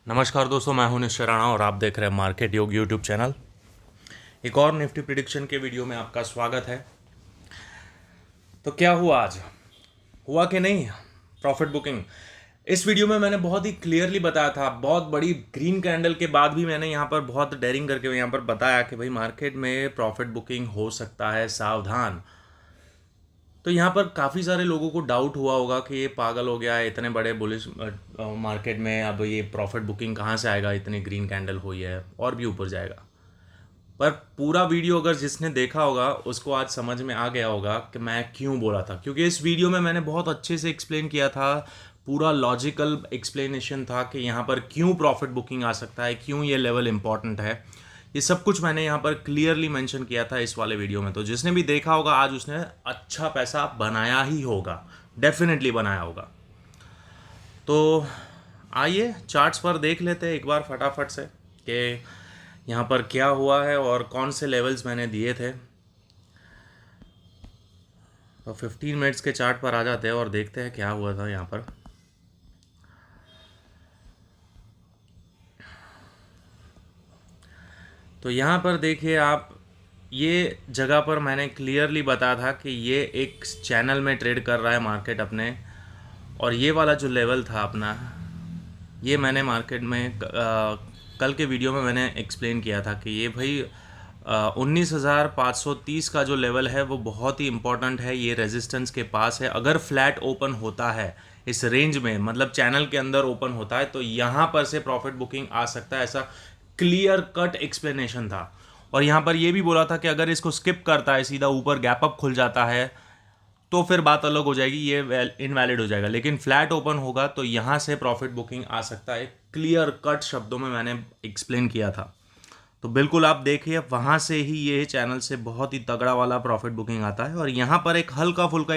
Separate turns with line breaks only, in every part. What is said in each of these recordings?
नमस्कार दोस्तों, मैं हूं निश्चय राणा और आप देख रहे हैं मार्केट योग यूट्यूब चैनल। एक और निफ्टी प्रिडिक्शन के वीडियो में आपका स्वागत है। तो क्या हुआ आज? हुआ कि नहीं प्रॉफिट बुकिंग? इस वीडियो में मैंने बहुत ही क्लियरली बताया था। बहुत बड़ी ग्रीन कैंडल के बाद भी मैंने यहाँ पर बहुत डेयरिंग करके यहाँ पर बताया कि भाई मार्केट में प्रॉफिट बुकिंग हो सकता है, सावधान। तो यहाँ पर काफ़ी सारे लोगों को डाउट हुआ होगा कि ये पागल हो गया है, इतने बड़े बुलिश मार्केट में अब ये प्रॉफिट बुकिंग कहाँ से आएगा, इतनी ग्रीन कैंडल हुई है और भी ऊपर जाएगा। पर पूरा वीडियो अगर जिसने देखा होगा उसको आज समझ में आ गया होगा कि मैं क्यों बोला था, क्योंकि इस वीडियो में मैंने बहुत अच्छे से एक्सप्लेन किया था। पूरा लॉजिकल एक्सप्लेनेशन था कि यहाँ पर क्यों प्रॉफिट बुकिंग आ सकता है, क्यों ये लेवल इंपॉर्टेंट है। ये सब कुछ मैंने यहाँ पर क्लियरली मेंशन किया था इस वाले वीडियो में। तो जिसने भी देखा होगा आज उसने अच्छा पैसा बनाया ही होगा, डेफिनेटली बनाया होगा। तो आइए चार्ट्स पर देख लेते हैं एक बार फटाफट से कि यहाँ पर क्या हुआ है और कौन से लेवल्स मैंने दिए थे। तो 15 मिनट्स के चार्ट पर आ जाते हैं और देखते हैं क्या हुआ था यहाँ पर। तो यहाँ पर देखिए आप, ये जगह पर मैंने क्लियरली बताया था कि ये एक चैनल में ट्रेड कर रहा है मार्केट अपने। और ये वाला जो लेवल था अपना, ये मैंने मार्केट में कल के वीडियो में मैंने एक्सप्लेन किया था कि ये भाई 19,530 का जो लेवल है वो बहुत ही इम्पोर्टेंट है। ये रेजिस्टेंस के पास है। अगर फ्लैट ओपन होता है इस रेंज में, मतलब चैनल के अंदर ओपन होता है, तो यहाँ पर से प्रॉफिट बुकिंग आ सकता है। ऐसा क्लियर कट एक्सप्लेनेशन था। और यहाँ पर ये भी बोला था कि अगर इसको स्किप करता है, सीधा ऊपर गैप अप खुल जाता है, तो फिर बात अलग हो जाएगी, ये इनवैलिड हो जाएगा। लेकिन फ्लैट ओपन होगा तो यहाँ से प्रॉफिट बुकिंग आ सकता है। क्लियर कट शब्दों में मैंने एक्सप्लेन किया था। तो बिल्कुल आप देखिए, वहाँ से ही ये चैनल से बहुत ही तगड़ा वाला प्रॉफिट बुकिंग आता है। और यहाँ पर एक हल्का फुल्का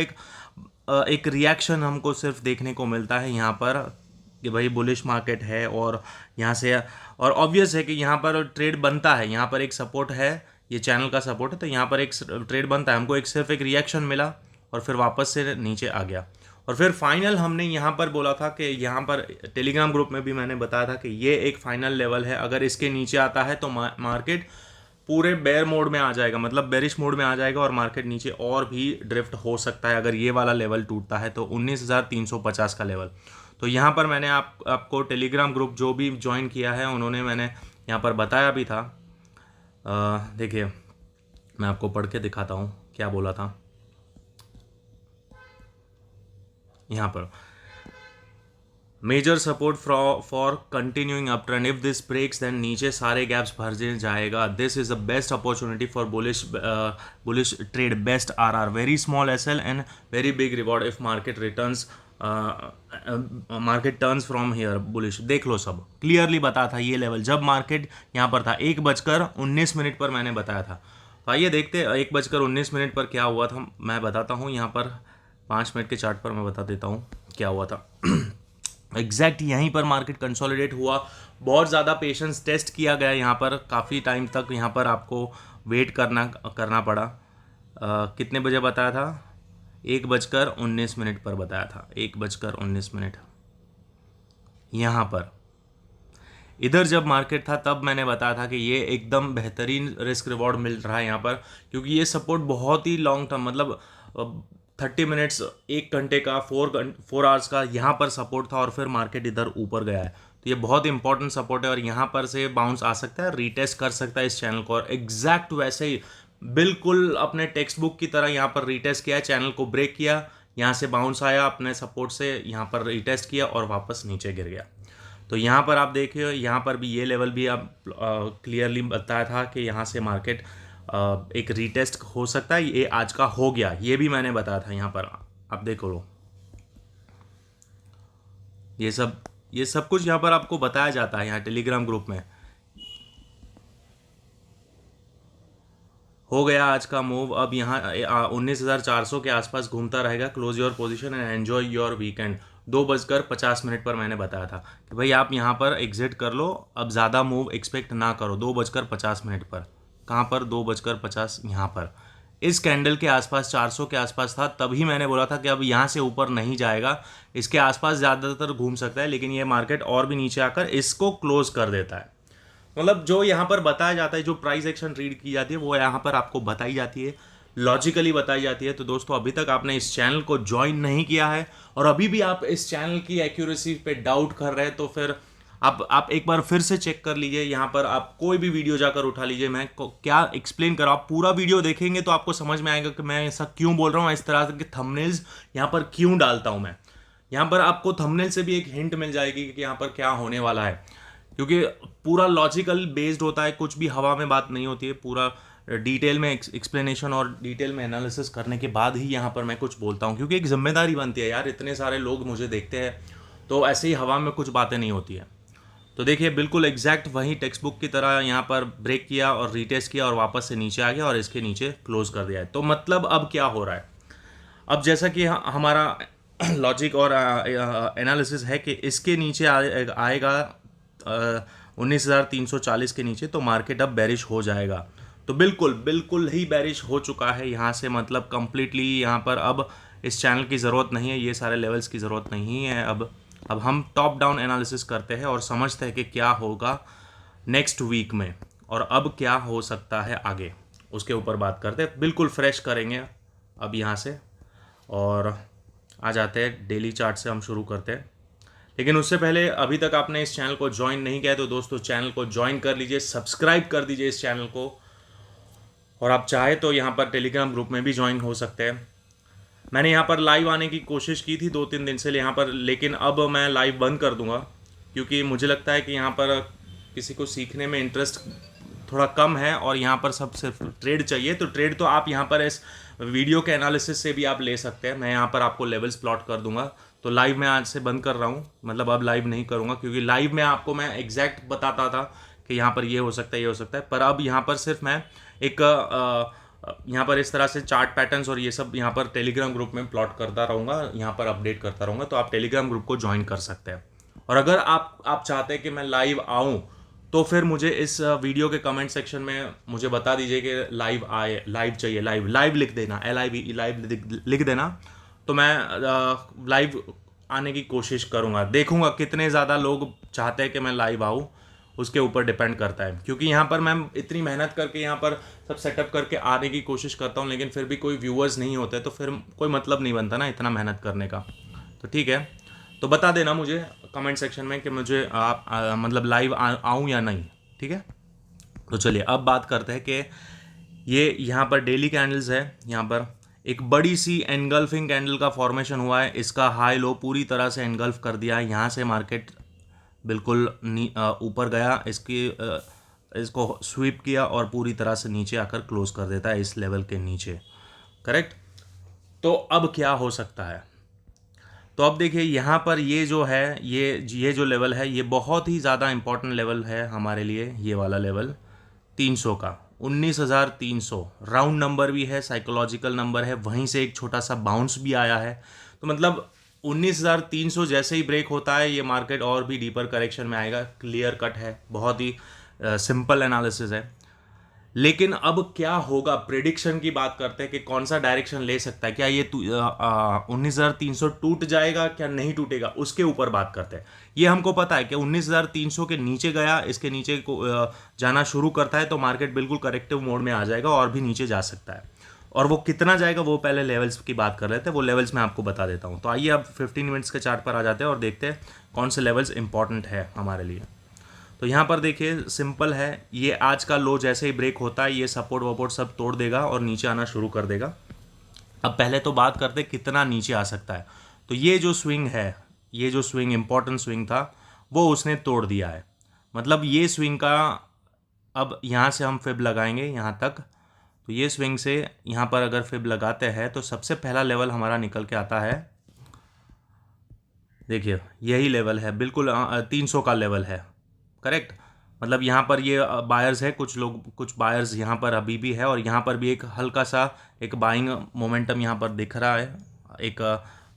एक रिएक्शन हमको सिर्फ देखने को मिलता है यहाँ पर कि भाई बुलिश मार्केट है। और यहाँ से और ऑब्वियस है कि यहाँ पर ट्रेड बनता है, यहाँ पर एक सपोर्ट है, ये चैनल का सपोर्ट है, तो यहाँ पर एक ट्रेड बनता है। हमको सिर्फ एक रिएक्शन मिला और फिर वापस से नीचे आ गया। और फिर फाइनल हमने यहाँ पर बोला था कि यहाँ पर टेलीग्राम ग्रुप में भी मैंने बताया था कि ये एक फाइनल लेवल है। अगर इसके नीचे आता है तो मार्केट पूरे बेयर मोड में आ जाएगा, मतलब बेरिश मोड में आ जाएगा और मार्केट नीचे और भी ड्रिफ्ट हो सकता है अगर ये वाला लेवल टूटता है तो 19,350 का लेवल। तो यहाँ पर मैंने आपको टेलीग्राम ग्रुप जो भी ज्वाइन किया है उन्होंने मैंने यहाँ पर बताया भी था। देखिए मैं आपको पढ़ के दिखाता हूँ क्या बोला था यहाँ पर। Major support for continuing up trend, if this breaks then नीचे सारे गैप्स भर जाएगा। This is the best opportunity for bullish trade, best RR, very small SL and very big reward if market returns market turns from here bullish. देख लो, सब clearly बताया था। ये लेवल जब मार्केट यहाँ पर था 1:19 पर मैंने बताया था। तो आइए देखते 1:19 पर क्या हुआ था। मैं बताता हूँ यहाँ पर 5 मिनट के चार्ट पर मैं बता देता हूँ क्या हुआ था। एग्जैक्ट यहीं पर मार्केट कंसोलिडेट हुआ। बहुत ज़्यादा पेशेंस टेस्ट किया गया यहाँ पर, काफ़ी टाइम तक यहाँ पर आपको वेट करना पड़ा। कितने बजे बताया था? 1:19 पर बताया था। 1:19 यहाँ पर इधर जब मार्केट था तब मैंने बताया था कि ये एकदम बेहतरीन रिस्क रिवॉर्ड मिल रहा है यहाँ पर, क्योंकि ये सपोर्ट बहुत ही लॉन्ग टर्म, मतलब 30 मिनट्स, 1 घंटे का, 4 आवर्स का यहाँ पर सपोर्ट था और फिर मार्केट इधर ऊपर गया है। तो ये बहुत इंपॉर्टेंट सपोर्ट है और यहाँ पर से बाउंस आ सकता है, रीटेस्ट कर सकता है इस चैनल को। और एग्जैक्ट वैसे ही बिल्कुल अपने टेक्स्ट बुक की तरह यहाँ पर रीटेस्ट किया, चैनल को ब्रेक किया, यहाँ से बाउंस आया, अपने सपोर्ट से यहाँ पर रीटेस्ट किया और वापस नीचे गिर गया। तो यहाँ पर आप देखिए, यहाँ पर भी ये लेवल भी आप क्लियरली बताया था कि यहाँ से मार्केट एक रीटेस्ट हो सकता है। ये आज का हो गया, ये भी मैंने बताया था। यहाँ पर आप देखो लो, ये सब कुछ यहाँ पर आपको बताया जाता है यहाँ टेलीग्राम ग्रुप में। हो गया आज का मूव। अब यहाँ 19,400 के आसपास घूमता रहेगा। Close your position and enjoy your weekend. 2:50 पर मैंने बताया था कि भाई आप यहाँ पर एग्जिट कर लो, अब ज़्यादा मूव एक्सपेक्ट ना करो। 2:50 पर। कहाँ पर? 2:50 यहाँ पर इस कैंडल के आसपास 400 के आसपास था, तभी मैंने बोला था कि अब यहाँ से ऊपर नहीं जाएगा, इसके आसपास ज़्यादातर घूम सकता है, लेकिन ये मार्केट और भी नीचे आकर इसको क्लोज कर देता है। मतलब जो यहाँ पर बताया जाता है, जो प्राइस एक्शन रीड की जाती है, वो यहाँ पर आपको बताई जाती है, लॉजिकली बताई जाती है। तो दोस्तों, अभी तक आपने इस चैनल को ज्वाइन नहीं किया है और अभी भी आप इस चैनल की एक्यूरेसी पे डाउट कर रहे हैं, तो फिर आप एक बार फिर से चेक कर लीजिए। यहाँ पर आप कोई भी वीडियो जाकर उठा लीजिए, मैं क्या एक्सप्लेन कर रहा हूँ। आप पूरा वीडियो देखेंगे तो आपको समझ में आएगा कि मैं ऐसा क्यों बोल रहा हूँ, इस तरह के थंबनेल्स यहाँ पर क्यों डालता हूँ मैं। यहाँ पर आपको थंबनेल से भी एक हिंट मिल जाएगी कि यहाँ पर क्या होने वाला है, क्योंकि पूरा लॉजिकल बेस्ड होता है, कुछ भी हवा में बात नहीं होती है। पूरा डिटेल में एक्सप्लेनेशन और डिटेल में एनालिसिस करने के बाद ही यहाँ पर मैं कुछ बोलता हूँ, क्योंकि एक जिम्मेदारी बनती है यार, इतने सारे लोग मुझे देखते हैं, तो ऐसे ही हवा में कुछ बातें नहीं होती है। तो देखिए, बिल्कुल एग्जैक्ट वही टेक्स्ट बुक की तरह यहाँ पर ब्रेक किया और रीटेस्ट किया और वापस से नीचे आ गया और इसके नीचे क्लोज कर दिया है। तो मतलब अब क्या हो रहा है, अब जैसा कि हमारा लॉजिक और एनालिसिस है कि इसके नीचे आएगा 19,340 के नीचे, तो मार्केट अब बेरिश हो जाएगा। तो बिल्कुल बिल्कुल ही बेरिश हो चुका है यहाँ से, मतलब कंप्लीटली यहाँ पर अब इस चैनल की ज़रूरत नहीं है, ये सारे लेवल्स की ज़रूरत नहीं है। अब हम टॉप डाउन एनालिसिस करते हैं और समझते हैं कि क्या होगा नेक्स्ट वीक में और अब क्या हो सकता है आगे, उसके ऊपर बात करते हैं। बिल्कुल फ्रेश करेंगे अब यहाँ से और आ जाते हैं डेली चार्ट से, हम शुरू करते हैं। लेकिन उससे पहले, अभी तक आपने इस चैनल को ज्वाइन नहीं किया तो दोस्तों चैनल को ज्वाइन कर लीजिए, सब्सक्राइब कर दीजिए इस चैनल को, और आप चाहे तो यहाँ पर टेलीग्राम ग्रुप में भी ज्वाइन हो सकते हैं। मैंने यहाँ पर लाइव आने की कोशिश की थी 2-3 दिन से यहाँ पर, लेकिन अब मैं लाइव बंद कर दूंगा, क्योंकि मुझे लगता है कि यहाँ पर किसी को सीखने में इंटरेस्ट थोड़ा कम है और यहाँ पर सब सिर्फ ट्रेड चाहिए। तो ट्रेड तो आप यहाँ पर इस वीडियो के एनालिसिस से भी आप ले सकते हैं। मैं यहाँ पर आपको लेवल्स प्लॉट कर दूंगा। तो लाइव मैं आज से बंद कर रहा हूँ, मतलब अब लाइव नहीं करूँगा, क्योंकि लाइव में आपको मैं एग्जैक्ट बताता था कि यहाँ पर ये हो सकता है, ये हो सकता है, पर अब यहाँ पर सिर्फ मैं एक यहाँ पर इस तरह से चार्ट पैटर्न्स और ये सब यहाँ पर टेलीग्राम ग्रुप में प्लॉट करता रहूँगा, यहाँ पर अपडेट करता रहूँगा। तो आप टेलीग्राम ग्रुप को ज्वाइन कर सकते हैं। और अगर आप चाहते हैं कि मैं लाइव आऊँ, तो फिर मुझे इस वीडियो के कमेंट सेक्शन में मुझे बता दीजिए कि लाइव आए, लाइव चाहिए, लाइव लिख देना, LIV लाइव लिख देना। तो मैं लाइव आने की कोशिश करूँगा, देखूँगा कितने ज़्यादा लोग चाहते हैं कि मैं लाइव आऊँ, उसके ऊपर डिपेंड करता है। क्योंकि यहाँ पर मैं इतनी मेहनत करके यहाँ पर सब सेटअप करके आने की कोशिश करता हूँ, लेकिन फिर भी कोई व्यूअर्स नहीं होते, तो फिर कोई मतलब नहीं बनता ना इतना मेहनत करने का। तो ठीक है, तो बता देना मुझे कमेंट सेक्शन में कि मुझे मतलब लाइव आऊँ या नहीं, ठीक है। तो चलिए अब बात करते हैं कि ये यहाँ पर डेली कैंडल्स है, यहाँ पर एक बड़ी सी एनगल्फिंग कैंडल का फॉर्मेशन हुआ है। इसका हाई लो पूरी तरह से एनगल्फ कर दिया है। यहाँ से मार्केट बिल्कुल ऊपर गया, इसको स्वीप किया और पूरी तरह से नीचे आकर क्लोज कर देता है इस लेवल के नीचे, करेक्ट। तो अब क्या हो सकता है, तो अब देखिए यहाँ पर ये जो है, ये जो लेवल है, ये बहुत ही ज़्यादा इंपॉर्टेंट लेवल है हमारे लिए। ये वाला लेवल 300 का, 19,300 राउंड नंबर भी है, साइकोलॉजिकल नंबर है, वहीं से एक छोटा सा बाउंस भी आया है। तो मतलब 19,300 जैसे ही ब्रेक होता है, ये मार्केट और भी डीपर करेक्शन में आएगा। क्लियर कट है, बहुत ही सिंपल एनालिसिस है। लेकिन अब क्या होगा, प्रेडिक्शन की बात करते हैं कि कौन सा डायरेक्शन ले सकता है, क्या ये 19,300 टूट जाएगा, क्या नहीं टूटेगा, उसके ऊपर बात करते हैं। ये हमको पता है कि 19,300 के नीचे गया, इसके नीचे को जाना शुरू करता है, तो मार्केट बिल्कुल करेक्टिव मोड में आ जाएगा और भी नीचे जा सकता है। और वो कितना जाएगा, वो पहले लेवल्स की बात कर रहे थे, वो लेवल्स मैं आपको बता देता हूँ। तो आइए अब 15 मिनट्स के चार्ट पर आ जाते हैं और देखते हैं कौन से लेवल्स इंपॉर्टेंट है हमारे लिए। तो यहाँ पर देखिए सिंपल है, ये आज का लो जैसे ही ब्रेक होता है, ये सपोर्ट वपोर्ट सब तोड़ देगा और नीचे आना शुरू कर देगा। अब पहले तो बात करते कितना नीचे आ सकता है। तो ये जो स्विंग है, ये जो स्विंग इंपॉर्टेंट स्विंग था, वो उसने तोड़ दिया है। मतलब ये स्विंग का, अब यहाँ से हम फिब लगाएंगे यहाँ तक, तो ये स्विंग से यहाँ पर अगर फिब लगाते हैं तो सबसे पहला लेवल हमारा निकल के आता है, देखिए यही लेवल है, बिल्कुल 300 का लेवल है, करेक्ट। मतलब यहाँ पर ये बायर्स है, कुछ बायर्स यहाँ पर अभी भी है, और यहाँ पर भी एक हल्का सा एक बाइंग मोमेंटम यहाँ पर दिख रहा है। एक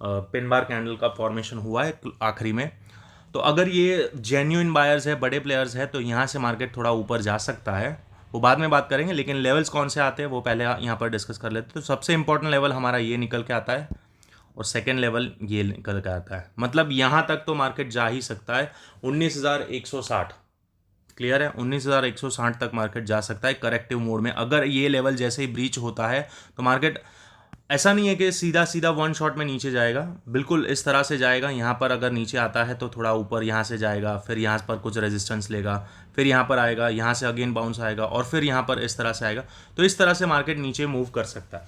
पिन बार कैंडल का फॉर्मेशन हुआ है आखिरी में। तो अगर ये जेन्युइन बायर्स है, बड़े प्लेयर्स है, तो यहाँ से मार्केट थोड़ा ऊपर जा सकता है। वो बाद में बात करेंगे, लेकिन लेवल्स कौन से आते हैं वो पहले यहाँ पर डिस्कस कर लेते हैं। तो सबसे इंपॉर्टेंट लेवल हमारा ये निकल के आता है और सेकेंड लेवल ये निकल के आता है। मतलब यहाँ तक तो मार्केट जा ही सकता है 19,160। क्लियर है, 19,160 तक मार्केट जा सकता है करेक्टिव मोड में। अगर ये लेवल जैसे ही ब्रीच होता है तो मार्केट ऐसा नहीं है कि सीधा सीधा वन शॉट में नीचे जाएगा, बिल्कुल इस तरह से जाएगा। यहाँ पर अगर नीचे आता है तो थोड़ा ऊपर यहाँ से जाएगा, फिर यहाँ पर कुछ रेजिस्टेंस लेगा, फिर यहाँ पर आएगा, यहाँ से अगेन बाउंस आएगा और फिर यहाँ पर इस तरह से आएगा। तो इस तरह से मार्केट नीचे मूव कर सकता है।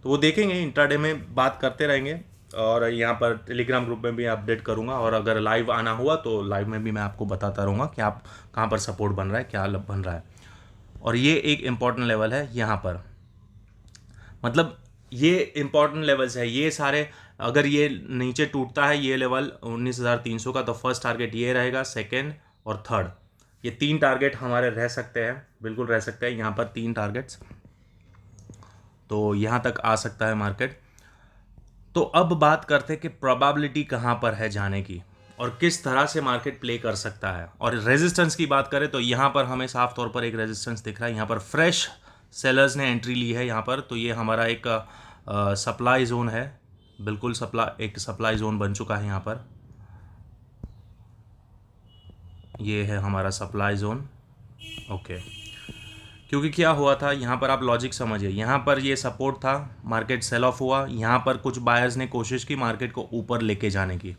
तो वो देखेंगे, इंट्राडे में बात करते रहेंगे और यहाँ पर टेलीग्राम ग्रुप में भी अपडेट करूँगा। और अगर लाइव आना हुआ तो लाइव में भी मैं आपको बताता रहूँगा कि आप कहाँ पर सपोर्ट बन रहा है, क्या बन रहा है। और ये एक इम्पॉर्टेंट लेवल है यहाँ पर, मतलब ये इंपॉर्टेंट लेवल्स है ये सारे। अगर ये नीचे टूटता है ये लेवल 19,300 का, तो फर्स्ट टारगेट ये रहेगा, सेकंड और थर्ड, ये 3 टारगेट हमारे रह सकते हैं, बिल्कुल रह सकते हैं यहाँ पर 3 टारगेट्स। तो यहाँ तक आ सकता है मार्केट। तो अब बात करते हैं कि प्रोबेबिलिटी कहाँ पर है जाने की और किस तरह से मार्केट प्ले कर सकता है। और रेजिस्टेंस की बात करें तो यहाँ पर हमें साफ तौर पर एक रेजिस्टेंस दिख रहा है। यहाँ पर फ्रेश सेलर्स ने एंट्री ली है यहाँ पर, तो ये हमारा एक सप्लाई जोन है, बिल्कुल एक सप्लाई जोन बन चुका है यहाँ पर। ये है हमारा सप्लाई जोन। ओके, क्योंकि क्या हुआ था यहाँ पर, आप लॉजिक समझिए। यहाँ पर ये सपोर्ट था, मार्केट सेल ऑफ हुआ, यहाँ पर कुछ बायर्स ने कोशिश की मार्केट को ऊपर लेके जाने की,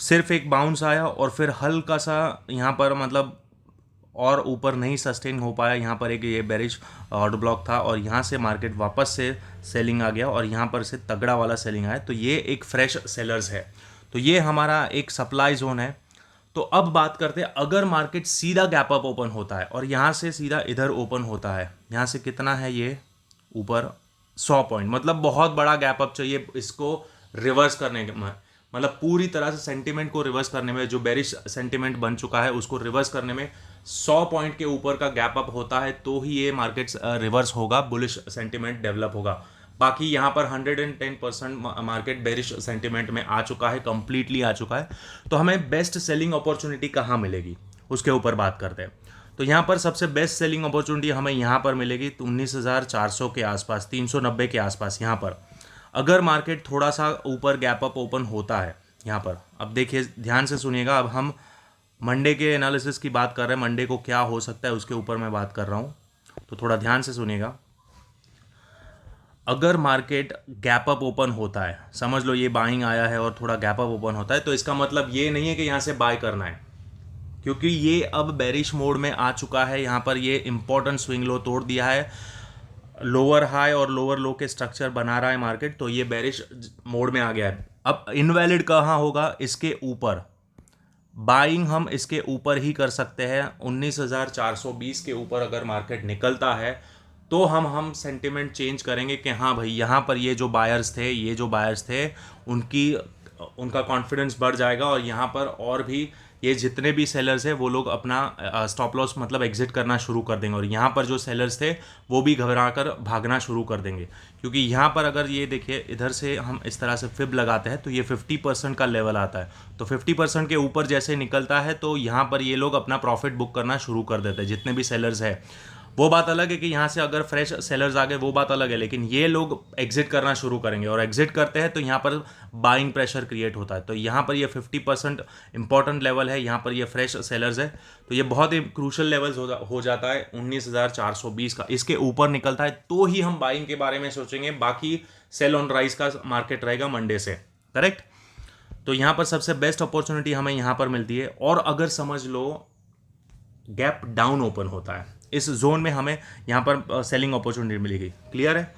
सिर्फ एक बाउंस आया और फिर हल्का सा यहाँ पर मतलब और ऊपर नहीं सस्टेन हो पाया। यहाँ पर एक ये बेरिश ऑर्डर ब्लॉक था और यहाँ से मार्केट वापस से सेलिंग आ गया और यहाँ पर से तगड़ा वाला सेलिंग आया। तो ये एक फ्रेश सेलर्स है, तो ये हमारा एक सप्लाई जोन है। तो अब बात करते हैं, अगर मार्केट सीधा गैप अप ओपन होता है और यहाँ से सीधा इधर ओपन होता है, यहाँ से कितना है ये ऊपर 100 पॉइंट, मतलब बहुत बड़ा गैप अप चाहिए इसको रिवर्स करने में, मतलब पूरी तरह से सेंटिमेंट को रिवर्स करने में, जो बेरिश सेंटिमेंट बन चुका है उसको रिवर्स करने में 100 पॉइंट के ऊपर का गैप अप होता है तो ही ये मार्केट रिवर्स होगा, बुलिश सेंटिमेंट डेवलप होगा। बाकी यहाँ पर 110% मार्केट बेरिश सेंटिमेंट में आ चुका है, कंप्लीटली आ चुका है। तो हमें बेस्ट सेलिंग अपॉर्चुनिटी कहाँ मिलेगी उसके ऊपर बात करते हैं। तो यहाँ पर सबसे बेस्ट सेलिंग अपॉर्चुनिटी हमें यहाँ पर मिलेगी 19,400 के आसपास, 390 के आसपास। यहाँ पर अगर मार्केट थोड़ा सा ऊपर गैप अप ओपन होता है यहाँ पर, अब देखिए ध्यान से सुनिएगा, अब हम मंडे के एनालिसिस की बात कर रहे हैं, मंडे को क्या हो सकता है उसके ऊपर मैं बात कर रहा हूँ, तो थोड़ा ध्यान से सुनिएगा। अगर मार्केट गैप अप ओपन होता है, समझ लो ये बाइंग आया है और थोड़ा गैप अप ओपन होता है, तो इसका मतलब ये नहीं है कि यहाँ से बाय करना है, क्योंकि ये अब बेरिश मोड में आ चुका है। यहाँ पर ये इंपॉर्टेंट स्विंग लो तोड़ दिया है, लोअर हाई और लोअर लो के स्ट्रक्चर बना रहा है मार्केट, तो ये बेरिश मोड में आ गया है। अब इनवैलिड कहाँ होगा, इसके ऊपर बाइंग हम इसके ऊपर ही कर सकते हैं। 19,420 के ऊपर अगर मार्केट निकलता है तो हम सेंटिमेंट चेंज करेंगे कि हाँ भाई यहाँ पर ये जो बायर्स थे उनका कॉन्फिडेंस बढ़ जाएगा और यहाँ पर और भी ये जितने भी सेलर्स हैं वो लोग अपना स्टॉप लॉस मतलब एग्जिट करना शुरू कर देंगे और यहाँ पर जो सेलर्स थे वो भी घबरा कर भागना शुरू कर देंगे। क्योंकि यहाँ पर अगर ये देखिए इधर से हम इस तरह से फिब लगाते हैं तो ये 50% का लेवल आता है, तो 50% के ऊपर जैसे निकलता है तो यहाँ पर ये लोग अपना प्रॉफिट बुक करना शुरू कर देते हैं जितने भी सेलर्स हैं। वो बात अलग है कि यहाँ से अगर फ्रेश सेलर्स आ गए वो बात अलग है, लेकिन ये लोग एग्जिट करना शुरू करेंगे और एग्जिट करते हैं तो यहाँ पर बाइंग प्रेशर क्रिएट होता है। तो यहाँ पर ये 50% इंपॉर्टेंट लेवल है, यहाँ पर ये फ्रेश सेलर्स है, तो ये बहुत ही क्रूशल लेवल हो जाता है 19,420 का। इसके ऊपर निकलता है तो ही हम बाइंग के बारे में सोचेंगे, बाकी सेल ऑन राइज का मार्केट रहेगा मंडे से, करेक्ट। तो यहाँ पर सबसे बेस्ट अपॉर्चुनिटी हमें यहाँ पर मिलती है। और अगर समझ लो गैप डाउन ओपन होता है, इस जोन में हमें यहाँ पर सेलिंग अपॉर्चुनिटी मिलेगी। क्लियर है,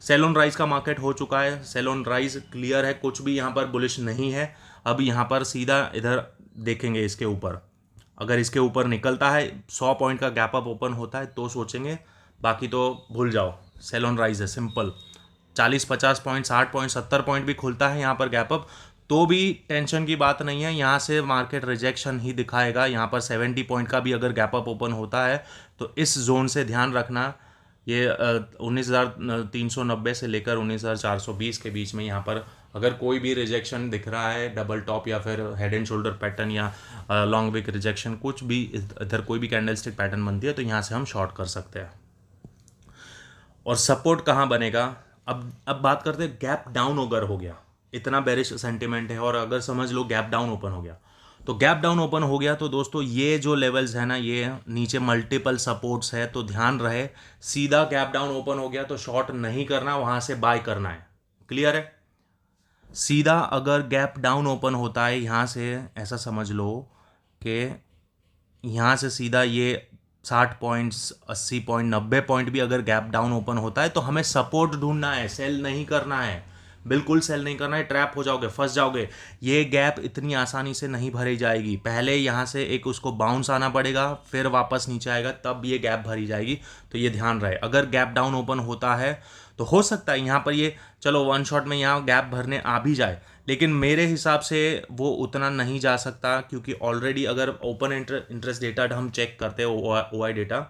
सेल ऑन राइज का मार्केट हो चुका है, सेल ऑन राइज क्लियर है, कुछ भी यहाँ पर बुलिश नहीं है। अब यहाँ पर सीधा इधर देखेंगे इसके ऊपर, अगर इसके ऊपर निकलता है 100 पॉइंट का गैप अप ओपन होता है तो सोचेंगे, बाकी तो भूल जाओ, सेल ऑन राइज है सिंपल। 40-50 पॉइंट 60 पॉइंट 70 पॉइंट भी खुलता है यहाँ पर गैप अप तो भी टेंशन की बात नहीं है, यहाँ से मार्केट रिजेक्शन ही दिखाएगा। यहाँ पर 70 पॉइंट का भी अगर गैप अप ओपन होता है तो इस जोन से ध्यान रखना, ये 19,390 से लेकर 19,420 के बीच में यहाँ पर अगर कोई भी रिजेक्शन दिख रहा है, डबल टॉप या फिर हेड एंड शोल्डर पैटर्न या लॉन्ग विक रिजेक्शन, कुछ भी इधर कोई भी कैंडलस्टिक पैटर्न बनती है तो यहाँ से हम शॉर्ट कर सकते हैं। और सपोर्ट कहाँ बनेगा, अब बात करते हैं गैप डाउन अगर हो गया, इतना बेरिश सेंटिमेंट है और अगर समझ लो गैप डाउन ओपन हो गया, तो गैप डाउन ओपन हो गया तो दोस्तों ये जो लेवल्स है ना, ये नीचे मल्टीपल सपोर्ट्स है, तो ध्यान रहे सीधा गैप डाउन ओपन हो गया तो शॉर्ट नहीं करना, वहां से बाय करना है। क्लियर है? सीधा अगर गैप डाउन ओपन होता है यहाँ से, ऐसा समझ लो कि यहाँ से सीधा ये 60 पॉइंट्स, 80 पॉइंट, 90 पॉइंट भी अगर गैप डाउन ओपन होता है तो हमें सपोर्ट ढूंढना है, सेल नहीं करना है, बिल्कुल सेल नहीं करना है, ट्रैप हो जाओगे, फंस जाओगे। ये गैप इतनी आसानी से नहीं भरी जाएगी, पहले यहाँ से एक उसको बाउंस आना पड़ेगा, फिर वापस नीचे आएगा, तब ये गैप भरी जाएगी। तो ये ध्यान रहे, अगर गैप डाउन ओपन होता है तो हो सकता है यहाँ पर ये चलो वन शॉट में यहाँ गैप भरने आ भी जाए, लेकिन मेरे हिसाब से वो उतना नहीं जा सकता, क्योंकि ऑलरेडी अगर ओपन इंटरेस्ट डेटा हम चेक करते हैं, ओ आई डेटा,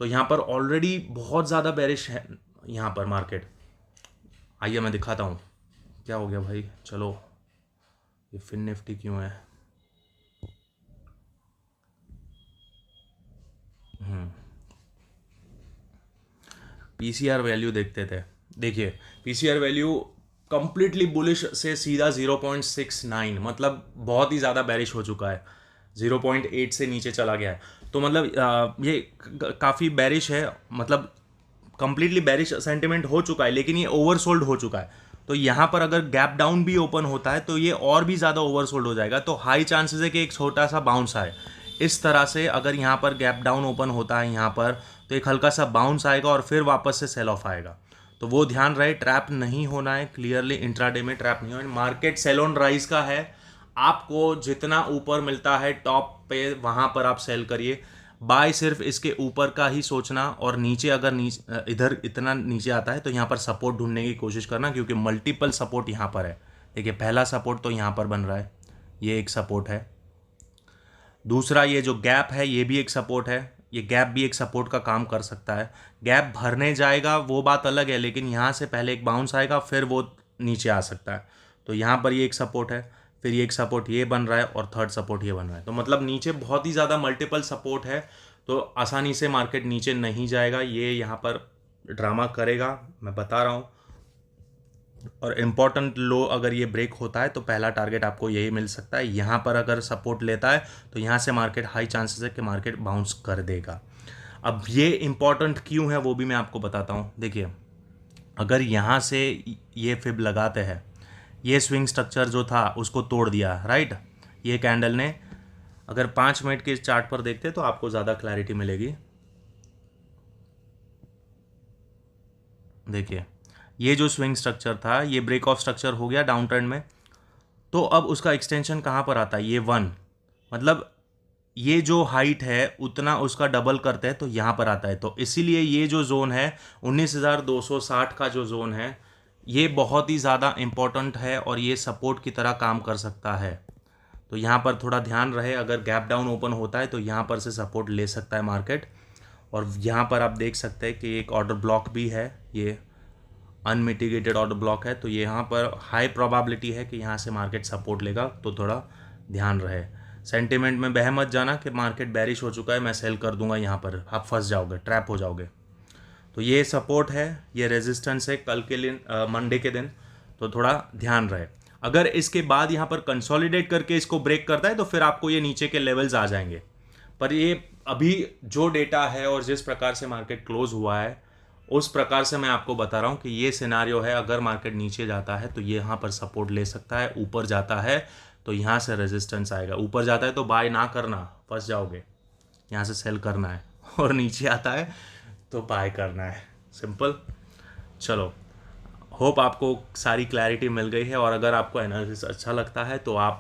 तो यहाँ पर ऑलरेडी बहुत ज़्यादा बेरिश है यहाँ पर मार्केट। आइए मैं दिखाता हूँ क्या हो गया भाई। चलो ये फिन निफ्टी क्यों है, पीसीआर वैल्यू देखते थे। देखिए पीसीआर वैल्यू कंप्लीटली बुलिश से सीधा 0.69, मतलब बहुत ही ज़्यादा बेरिश हो चुका है, 0.8 से नीचे चला गया है। तो मतलब ये काफ़ी बेरिश है, मतलब कंप्लीटली बेरिश सेंटिमेंट हो चुका है, लेकिन ये ओवरसोल्ड हो चुका है। तो यहाँ पर अगर गैप डाउन भी ओपन होता है तो ये और भी ज़्यादा ओवरसोल्ड हो जाएगा, तो हाई चांसेस है कि एक छोटा सा बाउंस आए। इस तरह से अगर यहाँ पर गैप डाउन ओपन होता है यहाँ पर, तो एक हल्का सा बाउंस आएगा और फिर वापस से सेल ऑफ आएगा। तो वो ध्यान रहे, ट्रैप नहीं होना है, क्लियरली इंट्राडे में ट्रैप नहीं होना है। मार्केट सेल ऑन राइज का है, आपको जितना ऊपर मिलता है टॉप पे वहाँ पर आप सेल करिए, बाय सिर्फ इसके ऊपर का ही सोचना, और नीचे अगर नीचे इधर इतना नीचे आता है तो यहाँ पर सपोर्ट ढूंढने की कोशिश करना, क्योंकि मल्टीपल सपोर्ट यहाँ पर है। देखिए पहला सपोर्ट तो यहाँ पर बन रहा है, ये एक सपोर्ट है, दूसरा ये जो गैप है ये भी एक सपोर्ट है, ये गैप भी एक सपोर्ट का काम कर सकता है। गैप भरने जाएगा वो बात अलग है, लेकिन यहाँ से पहले एक बाउंस आएगा, फिर वो नीचे आ सकता है। तो यहाँ पर ये एक सपोर्ट है, फिर ये एक सपोर्ट ये बन रहा है, और थर्ड सपोर्ट ये बन रहा है। तो मतलब नीचे बहुत ही ज़्यादा मल्टीपल सपोर्ट है, तो आसानी से मार्केट नीचे नहीं जाएगा, ये यहाँ पर ड्रामा करेगा, मैं बता रहा हूँ। और इम्पॉर्टेंट लो अगर ये ब्रेक होता है तो पहला टारगेट आपको यही मिल सकता है। यहाँ पर अगर सपोर्ट लेता है तो यहाँ से मार्केट हाई चांसेस है कि मार्केट बाउंस कर देगा। अब ये इम्पॉर्टेंट क्यों है वो भी मैं आपको बताता हूँ। देखिए अगर यहाँ से ये फिब लगाते हैं, ये स्विंग स्ट्रक्चर जो था उसको तोड़ दिया, राइट, ये कैंडल ने, अगर 5 मिनट के चार्ट पर देखते तो आपको ज़्यादा क्लैरिटी मिलेगी। देखिए ये जो स्विंग स्ट्रक्चर था ये ब्रेक ऑफ स्ट्रक्चर हो गया डाउन ट्रेंड में, तो अब उसका एक्सटेंशन कहाँ पर आता है, ये 1, मतलब ये जो हाइट है उतना उसका डबल करते हैं तो यहाँ पर आता है। तो इसीलिए ये जो जोन है 19,260 का जो जोन है ये बहुत ही ज़्यादा इम्पोर्टेंट है, और ये सपोर्ट की तरह काम कर सकता है। तो यहाँ पर थोड़ा ध्यान रहे, अगर गैप डाउन ओपन होता है तो यहाँ पर से सपोर्ट ले सकता है मार्केट। और यहाँ पर आप देख सकते हैं कि एक ऑर्डर ब्लॉक भी है, ये अनमिटिगेटेड ऑर्डर ब्लॉक है, तो यहाँ पर हाई प्रोबेबिलिटी है कि यहाँ से मार्केट सपोर्ट लेगा, तो थोड़ा ध्यान रहे। सेंटिमेंट में बह मत जाना कि मार्केट बेरिश हो चुका है मैं सेल कर दूंगा, यहाँ पर आप फंस जाओगे, ट्रैप हो जाओगे। तो ये सपोर्ट है, ये रेजिस्टेंस है कल के लिए, मंडे के दिन, तो थोड़ा ध्यान रहे। अगर इसके बाद यहाँ पर कंसोलिडेट करके इसको ब्रेक करता है तो फिर आपको ये नीचे के लेवल्स आ जाएंगे। पर ये अभी जो डेटा है और जिस प्रकार से मार्केट क्लोज हुआ है उस प्रकार से मैं आपको बता रहा हूँ कि ये सिनारियो है, अगर मार्केट नीचे जाता है तो ये यहाँ पर सपोर्ट ले सकता है, ऊपर जाता है तो यहाँ से रेजिस्टेंस आएगा, ऊपर जाता है तो बाय ना करना, फंस जाओगे, यहाँ से सेल करना है, और नीचे आता है तो बाय करना है, सिंपल। चलो होप आपको सारी क्लैरिटी मिल गई है, और अगर आपको एनालिसिस अच्छा लगता है तो आप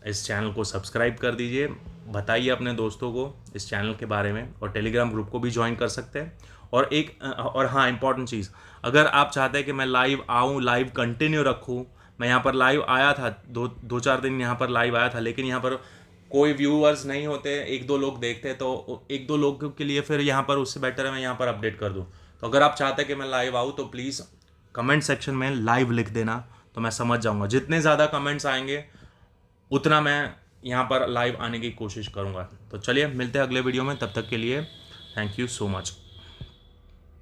इस चैनल को सब्सक्राइब कर दीजिए, बताइए अपने दोस्तों को इस चैनल के बारे में, और टेलीग्राम ग्रुप को भी ज्वाइन कर सकते हैं। और हाँ इम्पॉर्टेंट चीज़, अगर आप चाहते हैं कि मैं लाइव आऊँ, लाइव कंटिन्यू रखूँ, मैं यहाँ पर लाइव आया था, 2-4 दिन यहाँ पर लाइव आया था, लेकिन यहाँ पर कोई व्यूअर्स नहीं होते, 1-2 लोग देखते हैं, तो 1-2 लोगों के लिए फिर यहाँ पर उससे बेटर है मैं यहाँ पर अपडेट कर दूँ। तो अगर आप चाहते हैं कि मैं लाइव आऊँ तो प्लीज़ कमेंट सेक्शन में लाइव लिख देना, तो मैं समझ जाऊंगा। जितने ज़्यादा कमेंट्स आएंगे उतना मैं यहाँ पर लाइव आने की कोशिश करूँगा। तो चलिए मिलते हैं अगले वीडियो में, तब तक के लिए थैंक यू सो मच।